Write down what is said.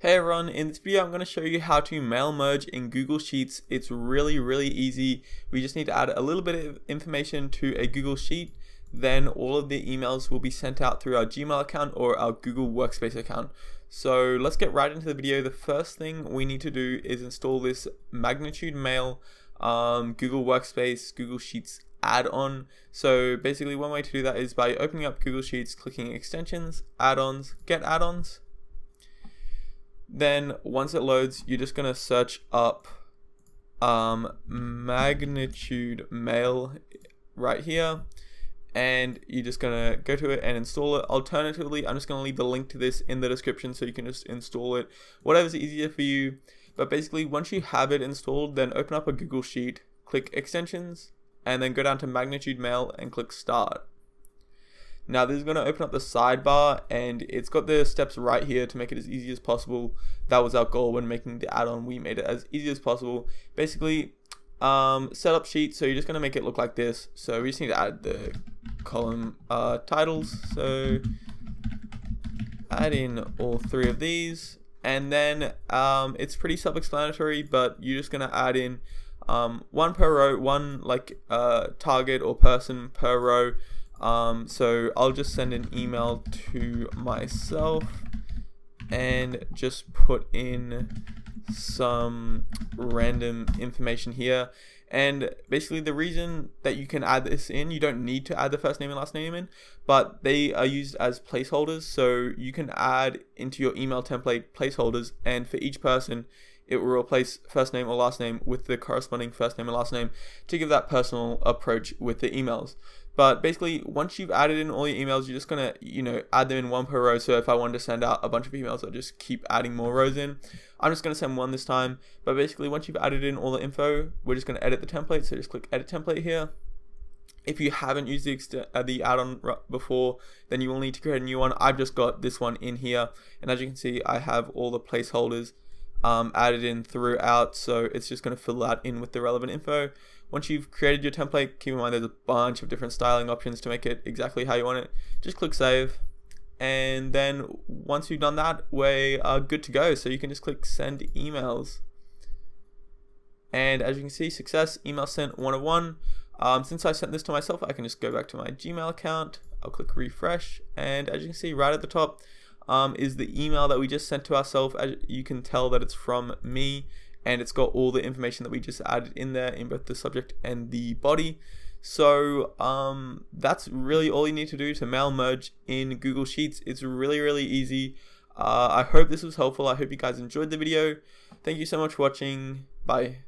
Hey everyone, in this video I'm going to show you how to mail merge in Google Sheets. It's really easy. We just need to add a little bit of information to a Google Sheet. Then all of the emails will be sent out through our Gmail account or our Google Workspace account. So let's get right into the video. The first thing we need to do is install this Magnitude Mail Google Workspace Google Sheets add-on. So basically one way to do that is by opening up Google Sheets, clicking extensions, add-ons, get add-ons. Then once it loads, you're just gonna search up Magnitude Mail right here, and you're just gonna go to it and install it. Alternatively, I'm just gonna leave the link to this in the description so you can just install it, whatever's easier for you. But basically, once you have it installed, then open up a Google Sheet, click extensions, and then go down to Magnitude Mail and click start. Now this is going to open up the sidebar, and it's got the steps right here to make it as easy as possible. That was our goal when making the add-on. We made it as easy as possible. Basically, set up sheet. So you're just going to make it look like this. So we just need to add the column titles. So add in all three of these, and then it's pretty self-explanatory, but you're just going to add in one per row, one target or person per row. So I'll just send an email to myself and just put in some random information here. And basically the reason that you can add this in, you don't need to add the first name and last name in, but they are used as placeholders. So you can add into your email template placeholders, and for each person it will replace first name or last name with the corresponding first name and last name to give that personal approach with the emails. But basically, once you've added in all your emails, you're just gonna, add them in one per row. So if I wanted to send out a bunch of emails, I'll just keep adding more rows in. I'm just gonna send one this time. But basically, once you've added in all the info, we're just gonna edit the template. So just click Edit Template here. If you haven't used the add-on before, then you will need to create a new one. I've just got this one in here, and as you can see, I have all the placeholders added in throughout, so it's just going to fill that in with the relevant info. Once you've created your template, keep in mind there's a bunch of different styling options to make it exactly how you want it. Just click save, and then once you've done that, we are good to go. So you can just click send emails, and as you can see, success, email sent 1 of 1. Since I sent this to myself, I can just go back to my Gmail account. I'll click refresh, and as you can see right at the top is the email that we just sent to ourselves. As you can tell that it's from me, and it's got all the information that we just added in there in both the subject and the body. So that's really all you need to do to mail merge in Google Sheets. It's really easy. I hope this was helpful. I hope you guys enjoyed the video. Thank you so much for watching. Bye.